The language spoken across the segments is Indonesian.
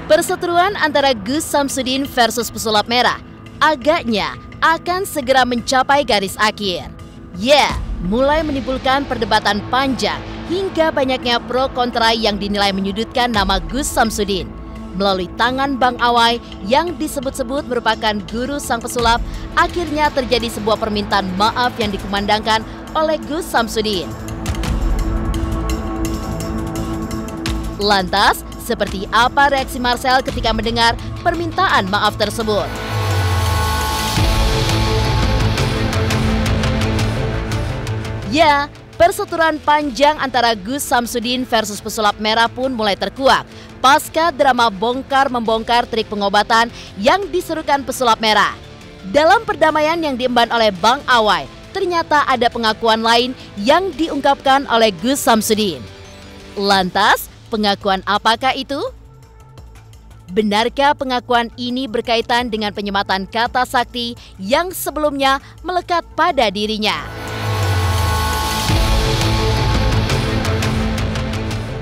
Perseteruan antara Gus Samsudin versus Pesulap Merah agaknya akan segera mencapai garis akhir. Mulai menimbulkan perdebatan panjang hingga banyaknya pro kontra yang dinilai menyudutkan nama Gus Samsudin. Melalui tangan Bang Awai yang disebut-sebut merupakan guru sang pesulap, akhirnya terjadi sebuah permintaan maaf yang dikumandangkan oleh Gus Samsudin. Lantas, seperti apa reaksi Marcel ketika mendengar permintaan maaf tersebut? Perseteruan panjang antara Gus Samsudin versus Pesulap Merah pun mulai terkuak pasca drama bongkar-membongkar trik pengobatan yang diserukan Pesulap Merah. Dalam perdamaian yang diemban oleh Bang Awai, ternyata ada pengakuan lain yang diungkapkan oleh Gus Samsudin. Lantas, pengakuan apakah itu? Benarkah pengakuan ini berkaitan dengan penyematan kata sakti yang sebelumnya melekat pada dirinya?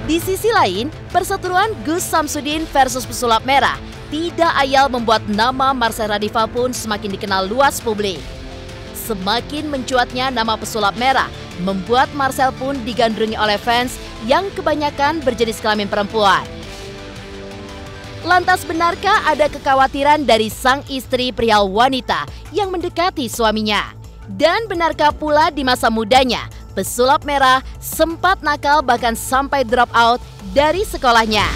Di sisi lain, perseteruan Gus Samsudin versus Pesulap Merah tidak ayal membuat nama Marcel Radifal pun semakin dikenal luas publik. Semakin mencuatnya nama Pesulap Merah membuat Marcel pun digandrungi oleh fans yang kebanyakan berjenis kelamin perempuan. Lantas benarkah ada kekhawatiran dari sang istri perihal wanita yang mendekati suaminya? Dan benarkah pula di masa mudanya Pesulap Merah sempat nakal bahkan sampai drop out dari sekolahnya?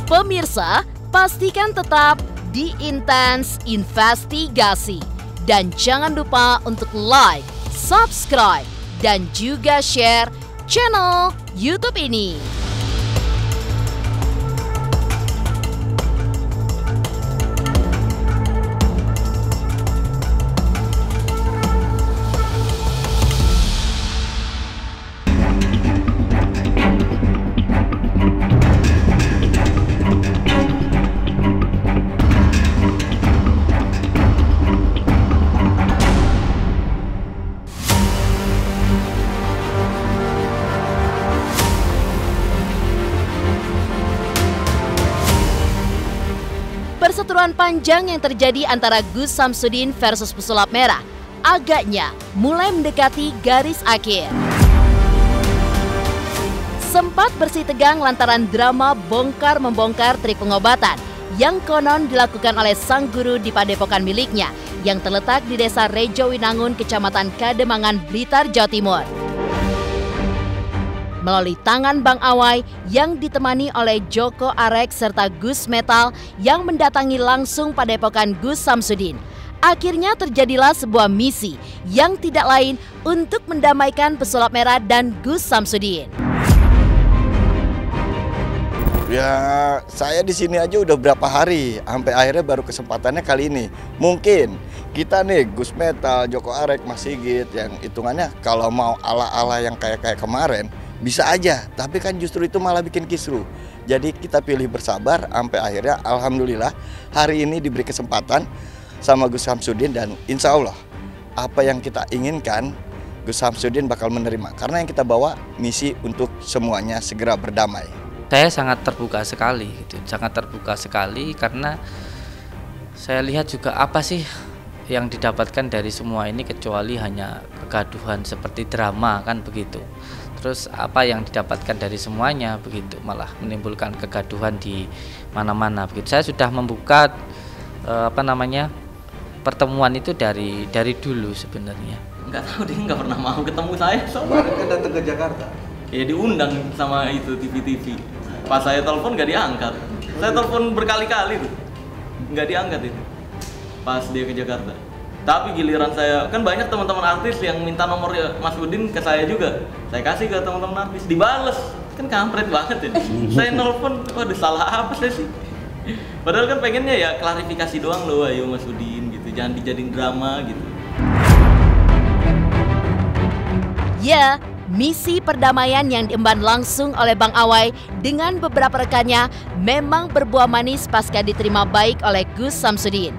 Pemirsa, pastikan tetap di Intens Investigasi. Dan jangan lupa untuk like, subscribe, dan juga share channel YouTube ini. Perseteruan panjang yang terjadi antara Gus Samsudin versus Pesulap Merah agaknya mulai mendekati garis akhir. Sempat bersih tegang lantaran drama bongkar-membongkar trik pengobatan yang konon dilakukan oleh sang guru di padepokan miliknya yang terletak di Desa Rejo Winangun, Kecamatan Kademangan, Blitar, Jawa Timur. Melalui tangan Bang Awai yang ditemani oleh Joko Arek serta Gus Metal yang mendatangi langsung padepokan Gus Samsudin, akhirnya terjadilah sebuah misi yang tidak lain untuk mendamaikan Pesulap Merah dan Gus Samsudin. Saya di sini aja udah berapa hari, sampai akhirnya baru kesempatannya kali ini. Mungkin kita nih Gus Metal, Joko Arek, Mas Sigit yang hitungannya kalau mau ala-ala yang kayak kemarin bisa aja, tapi kan justru itu malah bikin kisruh. Jadi kita pilih bersabar sampai akhirnya alhamdulillah hari ini diberi kesempatan sama Gus Samsudin, dan insya Allah apa yang kita inginkan Gus Samsudin bakal menerima, karena yang kita bawa misi untuk semuanya segera berdamai. Saya sangat terbuka sekali, sangat terbuka sekali, karena saya lihat juga apa sih yang didapatkan dari semua ini kecuali hanya kegaduhan seperti drama, kan begitu. Terus apa yang didapatkan dari semuanya begitu, malah menimbulkan kegaduhan di mana-mana begitu. Saya sudah membuka pertemuan itu dari dulu sebenarnya. Nggak tahu, dia nggak pernah mau ketemu saya. Kemarin kan datang ke Jakarta. Ya diundang sama itu TV. Pas saya telepon nggak diangkat. Saya telepon berkali-kali tuh, nggak diangkat itu. Pas dia ke Jakarta. Tapi giliran saya, kan banyak teman-teman artis yang minta nomor Mas Udin ke saya juga. Saya kasih ke teman-teman artis, dibales. Kan kampret banget ya. Saya nelpon, waduh salah apa saya sih? Padahal kan pengennya ya klarifikasi doang loh, ayo Mas Udin gitu. Jangan dijadiin drama gitu. Misi perdamaian yang diemban langsung oleh Bang Awai dengan beberapa rekannya memang berbuah manis pasca diterima baik oleh Gus Samsudin.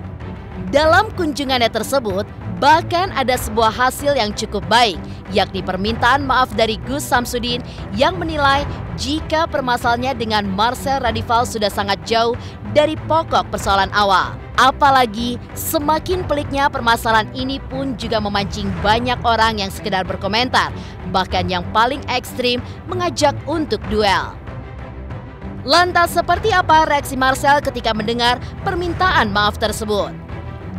Dalam kunjungannya tersebut, Bahkan ada sebuah hasil yang cukup baik, yakni permintaan maaf dari Gus Samsudin yang menilai jika permasalahannya dengan Marcel Radival sudah sangat jauh dari pokok persoalan awal. Apalagi semakin peliknya permasalahan ini pun juga memancing banyak orang yang sekedar berkomentar, bahkan yang paling ekstrim mengajak untuk duel. Lantas seperti apa reaksi Marcel ketika mendengar permintaan maaf tersebut?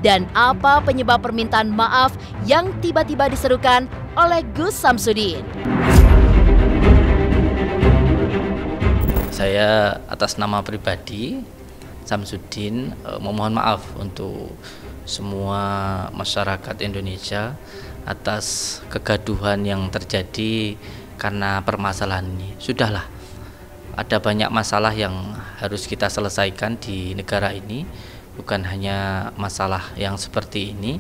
Dan apa penyebab permintaan maaf yang tiba-tiba diserukan oleh Gus Samsudin? Saya atas nama pribadi Samsudin memohon maaf untuk semua masyarakat Indonesia atas kegaduhan yang terjadi karena permasalahan ini. Sudahlah, ada banyak masalah yang harus kita selesaikan di negara ini, bukan hanya masalah yang seperti ini,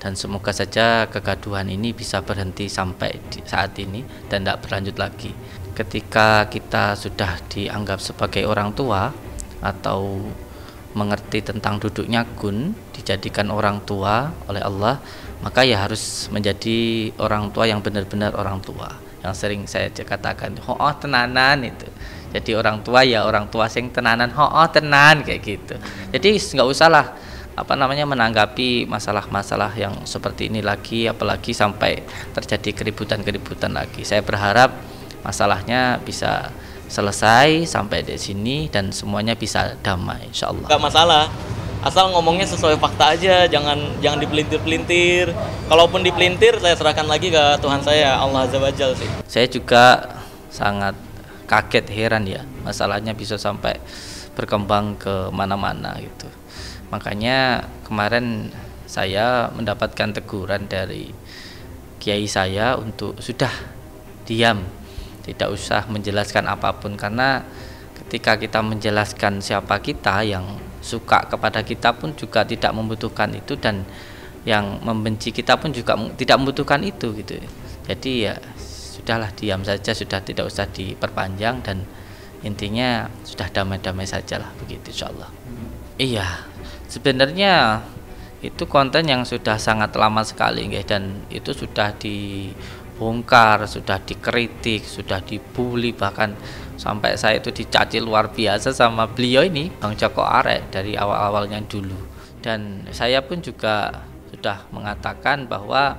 dan semoga saja kegaduhan ini bisa berhenti sampai saat ini dan tidak berlanjut lagi. Ketika kita sudah dianggap sebagai orang tua atau mengerti tentang duduknya gun, dijadikan orang tua oleh Allah, maka ya harus menjadi orang tua yang benar-benar orang tua. Yang sering saya katakan, oh tenanan itu. Jadi orang tua ya orang tua sing tenanan, tenan kayak gitu. Jadi nggak usahlah menanggapi masalah-masalah yang seperti ini lagi, apalagi sampai terjadi keributan-keributan lagi. Saya berharap masalahnya bisa selesai sampai di sini dan semuanya bisa damai, insya Allah. Nggak masalah, asal ngomongnya sesuai fakta aja, jangan dipelintir-pelintir. Kalaupun dipelintir, saya serahkan lagi ke Tuhan saya, Allah Azza wa Jalla sih. Saya juga sangat kaget, heran ya, masalahnya bisa sampai berkembang ke mana-mana gitu. Makanya kemarin saya mendapatkan teguran dari kiai saya untuk sudah diam, tidak usah menjelaskan apapun, karena ketika kita menjelaskan siapa kita, yang suka kepada kita pun juga tidak membutuhkan itu, dan yang membenci kita pun juga tidak membutuhkan itu gitu. Jadi ya sudahlah, diam saja, sudah tidak usah diperpanjang, dan intinya sudah damai-damai sajalah begitu, insyaallah. Iya, sebenarnya itu konten yang sudah sangat lama sekali, dan itu sudah dibongkar, sudah dikritik, sudah dibully, bahkan sampai saya itu dicaci luar biasa sama beliau ini, Bang Joko Arek, dari awal-awalnya dulu. Dan saya pun juga sudah mengatakan bahwa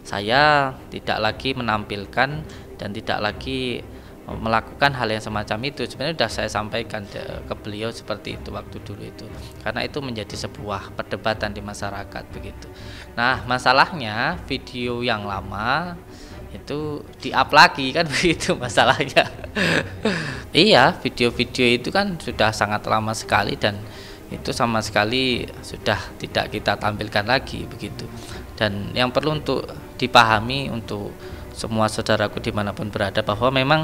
saya tidak lagi menampilkan dan tidak lagi melakukan hal yang semacam itu. Sebenarnya sudah saya sampaikan ke beliau seperti itu waktu dulu itu, karena itu menjadi sebuah perdebatan di masyarakat begitu. Nah, masalahnya video yang lama itu di-up lagi kan begitu masalahnya. Iya, video-video itu kan sudah sangat lama sekali dan itu sama sekali sudah tidak kita tampilkan lagi begitu. Dan yang perlu untuk dipahami untuk semua saudaraku dimanapun berada, bahwa memang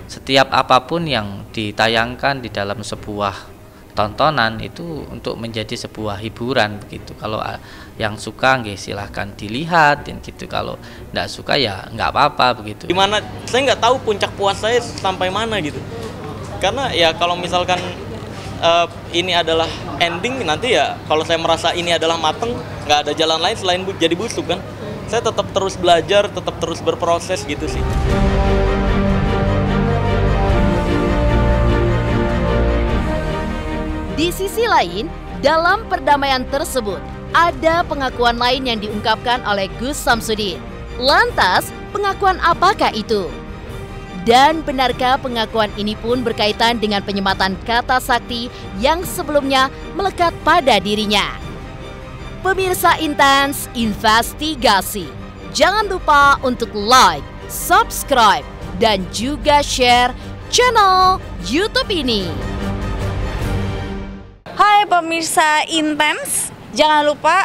setiap apapun yang ditayangkan di dalam sebuah tontonan itu untuk menjadi sebuah hiburan begitu. Kalau yang suka silahkan dilihat dan gitu, kalau nggak suka ya nggak apa-apa begitu. Dimana saya nggak tahu puncak puas saya sampai mana gitu, karena ya kalau misalkan ini adalah ending, nanti ya kalau saya merasa ini adalah mateng, nggak ada jalan lain selain jadi busuk kan. Saya tetap terus belajar, tetap terus berproses gitu sih. Di sisi lain, dalam perdamaian tersebut, ada pengakuan lain yang diungkapkan oleh Gus Samsudin. Lantas, pengakuan apakah itu? Dan benarkah pengakuan ini pun berkaitan dengan penyematan kata sakti yang sebelumnya melekat pada dirinya? Pemirsa Intens Investigasi, jangan lupa untuk like, subscribe, dan juga share channel YouTube ini. Hai pemirsa Intens, jangan lupa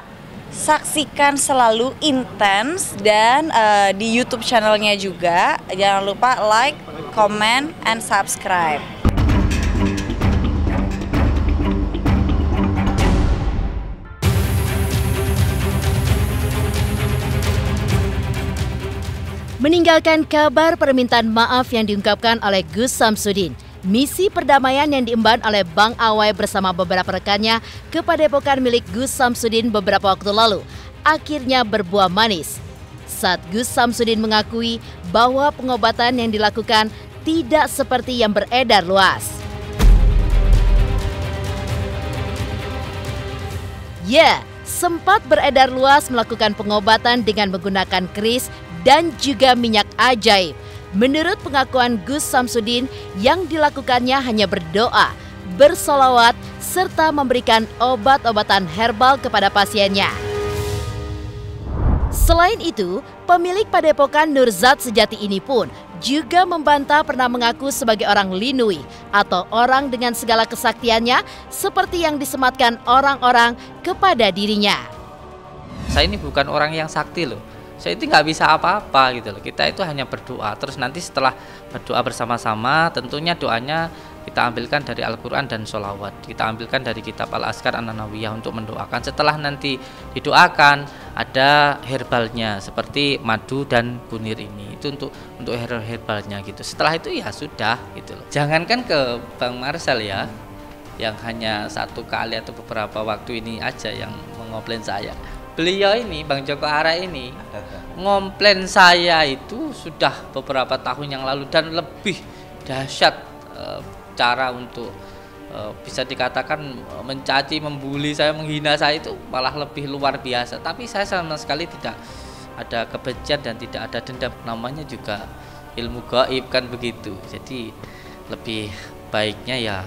saksikan selalu Intens dan di YouTube channelnya juga. Jangan lupa like, comment, and subscribe. Meninggalkan kabar permintaan maaf yang diungkapkan oleh Gus Samsudin, misi perdamaian yang diemban oleh Bang Awai bersama beberapa rekannya ke Padepokan milik Gus Samsudin beberapa waktu lalu akhirnya berbuah manis. Saat Gus Samsudin mengakui bahwa pengobatan yang dilakukan tidak seperti yang beredar luas. Ya, sempat beredar luas melakukan pengobatan dengan menggunakan keris dan juga minyak ajaib. Menurut pengakuan Gus Samsudin, yang dilakukannya hanya berdoa, bersolawat, serta memberikan obat-obatan herbal kepada pasiennya. Selain itu, pemilik padepokan Nurzat Sejati ini pun juga membantah pernah mengaku sebagai orang linui atau orang dengan segala kesaktiannya seperti yang disematkan orang-orang kepada dirinya. Saya ini bukan orang yang sakti loh. Saya itu nggak bisa apa-apa gitu loh. Kita itu hanya berdoa. Terus nanti setelah berdoa bersama-sama, tentunya doanya kita ambilkan dari Al-Quran dan sholawat. Kita ambilkan dari kitab Al-Azkar An-Nawawiyah untuk mendoakan. Setelah nanti didoakan, ada herbalnya seperti madu dan kunir ini. Itu untuk herbalnya gitu. Setelah itu ya sudah gitu loh. Jangankan ke Bang Marcel ya, yang hanya satu kali atau beberapa waktu ini aja yang mengomplain saya. Beliau ini, Bang Joko Arek ini, ngomplain saya itu sudah beberapa tahun yang lalu dan lebih dahsyat cara untuk bisa dikatakan mencaci, membuli saya, menghina saya itu malah lebih luar biasa. Tapi saya sama sekali tidak ada kebencian dan tidak ada dendam. Namanya juga ilmu gaib kan begitu. Jadi lebih baiknya ya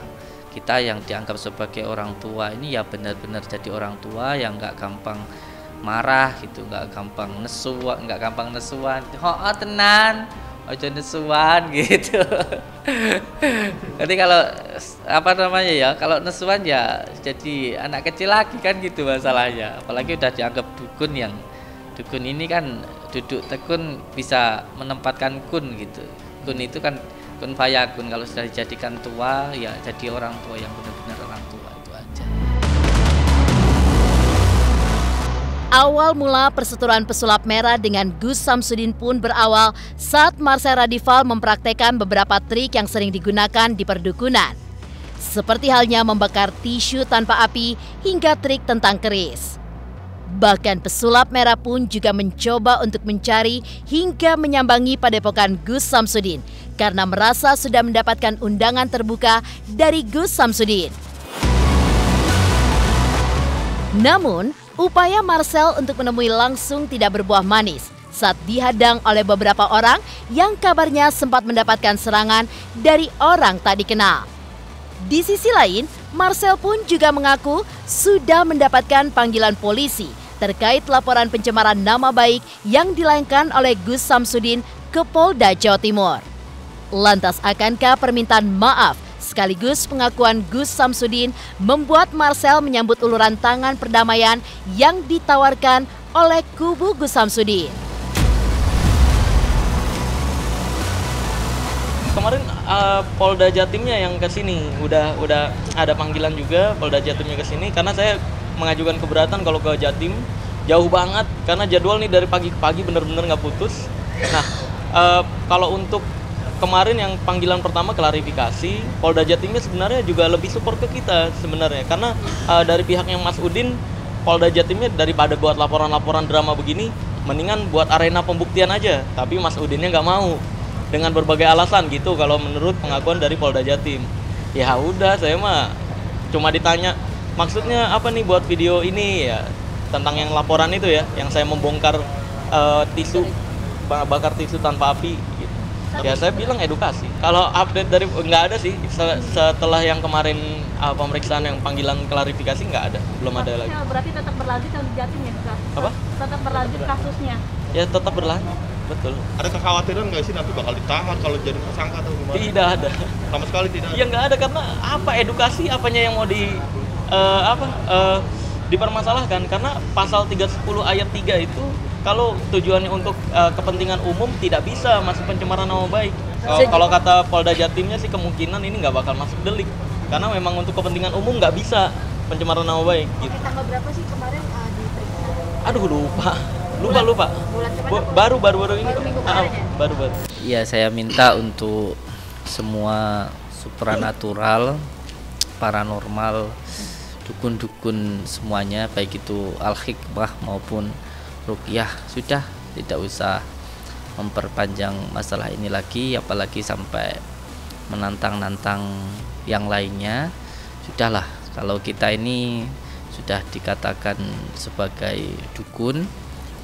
kita yang dianggap sebagai orang tua ini ya benar-benar jadi orang tua yang nggak gampang marah gitu, nggak gampang nesuan, oh tenan, ojo nesuan gitu. Jadi kalau apa namanya ya, kalau nesuan ya jadi anak kecil lagi kan gitu masalahnya. Apalagi udah dianggap dukun, yang dukun ini kan duduk tekun bisa menempatkan kun gitu. Kun itu kan kun fayakun, kalau sudah dijadikan tua ya jadi orang tua yang benar-benar orang tua, itu aja. Awal mula perseteruan pesulap merah dengan Gus Samsudin pun berawal saat Marcel Radival mempraktekkan beberapa trik yang sering digunakan di perdukunan. Seperti halnya membakar tisu tanpa api hingga trik tentang keris. Bahkan pesulap merah pun juga mencoba untuk mencari hingga menyambangi padepokan Gus Samsudin karena merasa sudah mendapatkan undangan terbuka dari Gus Samsudin. Namun, upaya Marcel untuk menemui langsung tidak berbuah manis saat dihadang oleh beberapa orang yang kabarnya sempat mendapatkan serangan dari orang tak dikenal. Di sisi lain, Marcel pun juga mengaku sudah mendapatkan panggilan polisi terkait laporan pencemaran nama baik yang dilayangkan oleh Gus Samsudin ke Polda Jawa Timur. Lantas akankah permintaan maaf sekaligus pengakuan Gus Samsudin membuat Marcel menyambut uluran tangan perdamaian yang ditawarkan oleh kubu Gus Samsudin? Kemarin Polda Jatimnya yang ke sini, udah ada panggilan juga Polda Jatimnya ke sini karena saya mengajukan keberatan kalau ke Jatim jauh banget karena jadwal nih dari pagi ke pagi bener-bener nggak putus. Nah, kalau untuk kemarin yang panggilan pertama klarifikasi, Polda Jatimnya sebenarnya juga lebih support ke kita sebenarnya karena dari pihaknya Mas Udin, Polda Jatimnya daripada buat laporan-laporan drama begini, mendingan buat arena pembuktian aja. Tapi Mas Udinnya nggak mau dengan berbagai alasan gitu. Kalau menurut pengakuan dari Polda Jatim, ya udah saya mah cuma ditanya maksudnya apa nih buat video ini ya tentang yang laporan itu ya, yang saya membongkar tisu, bakar tisu tanpa api. Ya saya bilang edukasi. Kalau update dari nggak ada sih setelah yang kemarin pemeriksaan yang panggilan klarifikasi nggak ada, belum ada lagi. Berarti tetap berlanjut yang di Jatim ya? Apa? Tetap berlanjut kasusnya? Ya tetap berlanjut, betul. Ada kekhawatiran nggak sih nanti bakal ditahan kalau jadi tersangka atau gimana? Tidak ada. Sama sekali tidak. Ya nggak ada karena apa edukasi apanya yang mau dipermasalahkan karena pasal 310 ayat 3 itu kalau tujuannya untuk kepentingan umum tidak bisa masuk pencemaran nama baik. Kalau kata Polda Jatimnya sih kemungkinan ini nggak bakal masuk delik karena memang untuk kepentingan umum nggak bisa pencemaran nama baik. Gitu. Tanggal berapa sih kemarin diperiksa? Aduh lupa. Baru ini kok. Baru. Iya, saya minta untuk semua supranatural, paranormal, dukun-dukun semuanya, baik itu al-hikmah maupun rupiah. Sudah, tidak usah memperpanjang masalah ini lagi, apalagi sampai menantang-nantang yang lainnya. Sudahlah, kalau kita ini sudah dikatakan sebagai dukun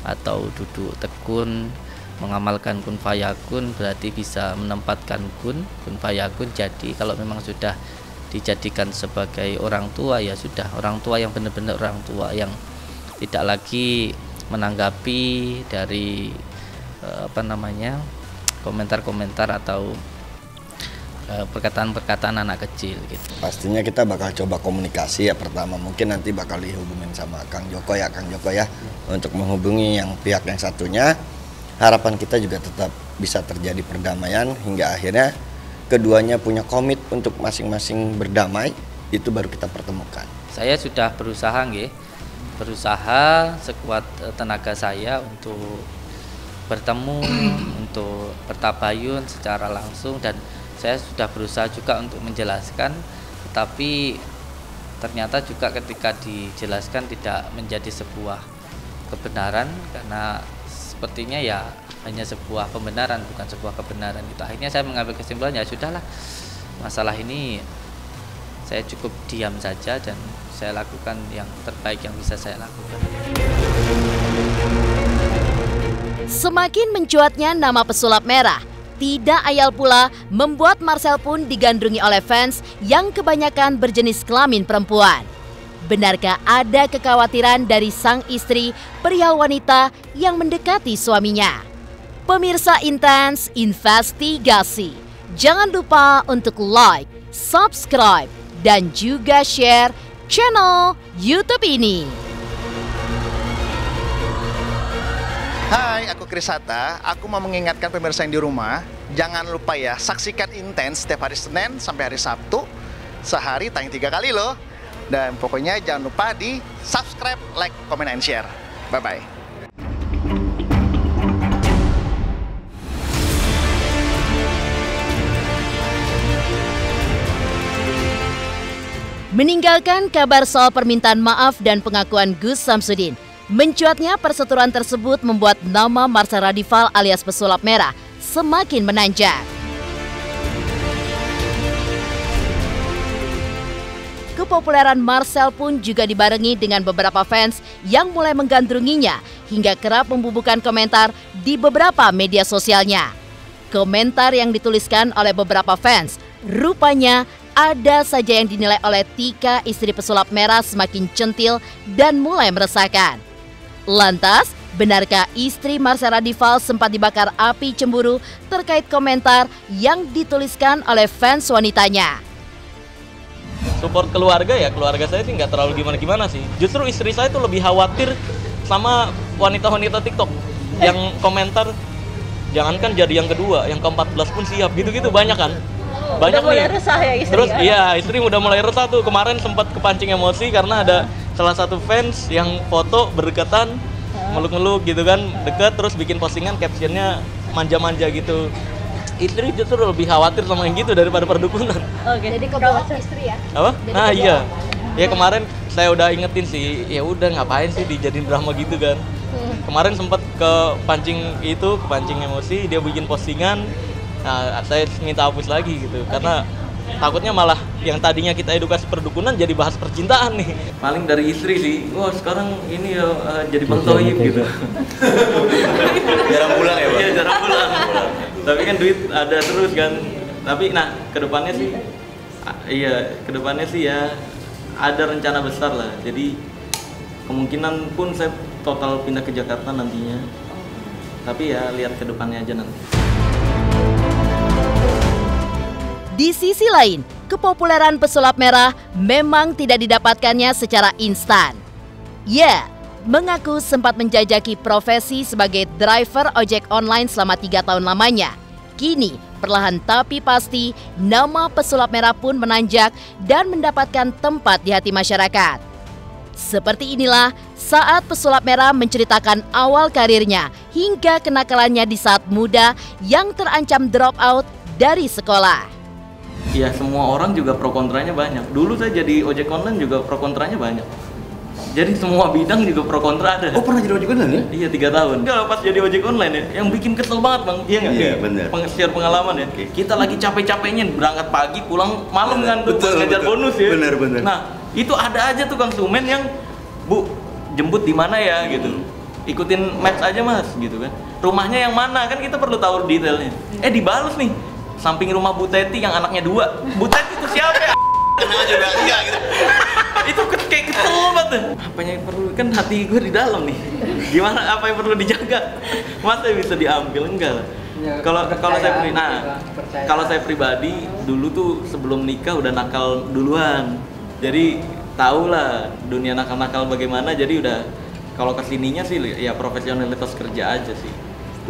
atau duduk tekun, mengamalkan kun fayakun, berarti bisa menempatkan kun fayakun. Jadi kalau memang sudah dijadikan sebagai orang tua, ya sudah orang tua yang benar-benar orang tua, yang tidak lagi menanggapi dari komentar-komentar atau perkataan-perkataan anak kecil gitu. Pastinya kita bakal coba komunikasi ya, pertama mungkin nanti bakal dihubungin sama Kang Joko ya untuk menghubungi yang pihak yang satunya. Harapan kita juga tetap bisa terjadi perdamaian hingga akhirnya keduanya punya komit untuk masing-masing berdamai, itu baru kita pertemukan. Saya sudah berusaha sekuat tenaga saya untuk bertemu, untuk bertabayun secara langsung, dan saya sudah berusaha juga untuk menjelaskan, tetapi ternyata juga ketika dijelaskan tidak menjadi sebuah kebenaran, karena sepertinya ya hanya sebuah pembenaran, bukan sebuah kebenaran itu. Akhirnya saya mengambil kesimpulan, ya sudahlah, masalah ini saya cukup diam saja dan saya lakukan yang terbaik yang bisa saya lakukan. Semakin mencuatnya nama pesulap merah, tidak ayal pula membuat Marcel pun digandrungi oleh fans yang kebanyakan berjenis kelamin perempuan. Benarkah ada kekhawatiran dari sang istri perihal wanita yang mendekati suaminya? Pemirsa Intens Investigasi, jangan lupa untuk like, subscribe, dan juga share channel YouTube ini. Hai, aku Krisata. Aku mau mengingatkan pemirsa yang di rumah, jangan lupa ya, saksikan Intens setiap hari Senin sampai hari Sabtu. Sehari tayang 3 kali loh. Dan pokoknya jangan lupa di subscribe, like, comment, and share. Bye-bye. Meninggalkan kabar soal permintaan maaf dan pengakuan Gus Samsudin, mencuatnya perseteruan tersebut membuat nama Marcel Radival alias pesulap merah semakin menanjak. Kepopuleran Marcel pun juga dibarengi dengan beberapa fans yang mulai menggandrunginya hingga kerap membubuhkan komentar di beberapa media sosialnya. Komentar yang dituliskan oleh beberapa fans, rupanya ada saja yang dinilai oleh Tika, istri pesulap merah, semakin centil dan mulai meresahkan. Lantas, benarkah istri Marcel Radival sempat dibakar api cemburu terkait komentar yang dituliskan oleh fans wanitanya? Support keluarga ya, keluarga saya sih nggak terlalu gimana-gimana sih. Justru istri saya tuh lebih khawatir sama wanita-wanita TikTok yang komentar, jangankan jadi yang kedua, yang ke-14 pun siap, gitu-gitu banyak kan. Banyak udah mulai nih. resah ya istri. Terus iya, istri udah mulai resah tuh. Kemarin sempat kepancing emosi karena ada salah satu fans yang foto berdekatan, meluk-meluk gitu kan, deket, terus bikin postingan captionnya manja-manja gitu. Istri justru lebih khawatir sama yang gitu daripada perdukunan. Oke. Jadi kebawa istri ya? Apa? Nah iya. Ya kemarin saya udah ingetin sih, ya udah ngapain sih dijadiin drama gitu kan. Kemarin sempat kepancing emosi, dia bikin postingan. Nah, saya minta hapus lagi gitu, karena takutnya malah yang tadinya kita edukasi perdukunan jadi bahas percintaan nih. Paling dari istri sih, wah sekarang ini ya jadi Bang Toyib gitu. Jarang pulang ya, Bang? Iya, jarang pulang. Tapi kan duit ada terus kan. Tapi nah, kedepannya sih ya ada rencana besar lah. Jadi kemungkinan pun saya total pindah ke Jakarta nantinya. Tapi ya lihat kedepannya aja nanti. Di sisi lain, kepopuleran pesulap merah memang tidak didapatkannya secara instan. Ya, mengaku sempat menjajaki profesi sebagai driver ojek online selama 3 tahun lamanya. Kini, perlahan tapi pasti, nama pesulap merah pun menanjak dan mendapatkan tempat di hati masyarakat. Seperti inilah saat pesulap merah menceritakan awal karirnya hingga kenakalannya di saat muda yang terancam drop out dari sekolah. Ya semua orang juga pro kontranya banyak. Dulu saya jadi ojek online juga pro kontranya banyak. Jadi semua bidang juga pro kontra ada. Oh, pernah jadi ojek online ya? Iya, 3 tahun. Kalau pas jadi ojek online ya, yang bikin kesel banget Bang. Iya nggak? Iya, benar. Share pengalaman ya. Kita lagi capek-capeknya berangkat pagi, pulang malam kan tuh ngejar bonus ya. Benar. Nah, itu ada aja tuh Kang Sumen yang, Bu, jemput di mana ya gitu. Ikutin maps aja Mas gitu kan. Rumahnya yang mana kan kita perlu tahu detailnya. Dibalas nih. Samping rumah Bu Teti yang anaknya 2. Bu Teti itu siapa ya? Kenal juga enggak gitu. Itu kayak kesel banget. Apanya yang perlu, kan hati gue di dalam nih. Gimana, apa yang perlu dijaga? Masa bisa diambil? Enggak lah. Kalau saya pribadi dulu tuh sebelum nikah udah nakal duluan. Jadi tahulah dunia nakal-nakal bagaimana. Jadi udah kalau kesininya sih ya profesionalitas kerja aja sih.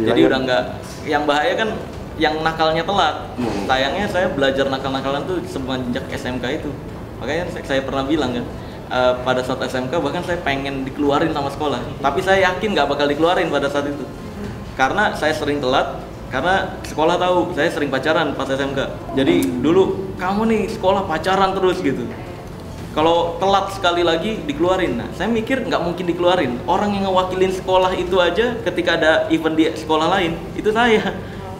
Jadi udah nggak, yang bahaya kan yang nakalnya telat. Sayangnya saya belajar nakal-nakalan tuh semenjak SMK itu. Makanya saya pernah bilang kan, pada saat SMK bahkan saya pengen dikeluarin sama sekolah. Tapi saya yakin nggak bakal dikeluarin pada saat itu. Karena saya sering telat, karena sekolah tahu saya sering pacaran pas SMK. Jadi dulu, kamu nih sekolah pacaran terus gitu. Kalau telat sekali lagi dikeluarin. Nah, saya mikir nggak mungkin dikeluarin. Orang yang ngewakilin sekolah itu aja ketika ada event di sekolah lain, itu saya.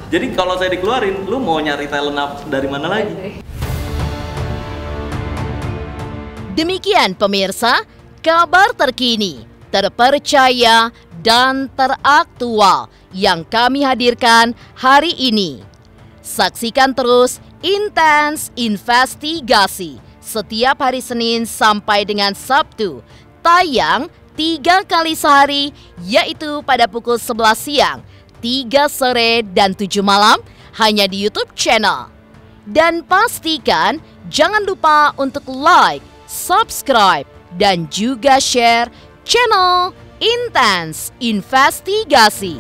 Jadi kalau saya dikeluarin, lu mau nyari talent dari mana lagi? Demikian pemirsa, kabar terkini, terpercaya, dan teraktual yang kami hadirkan hari ini. Saksikan terus Intens Investigasi setiap hari Senin sampai dengan Sabtu, tayang 3 kali sehari, yaitu pada pukul 11 siang, 3 sore, dan 7 malam, hanya di YouTube channel. Dan pastikan jangan lupa untuk like, subscribe, dan juga share channel Intens Investigasi.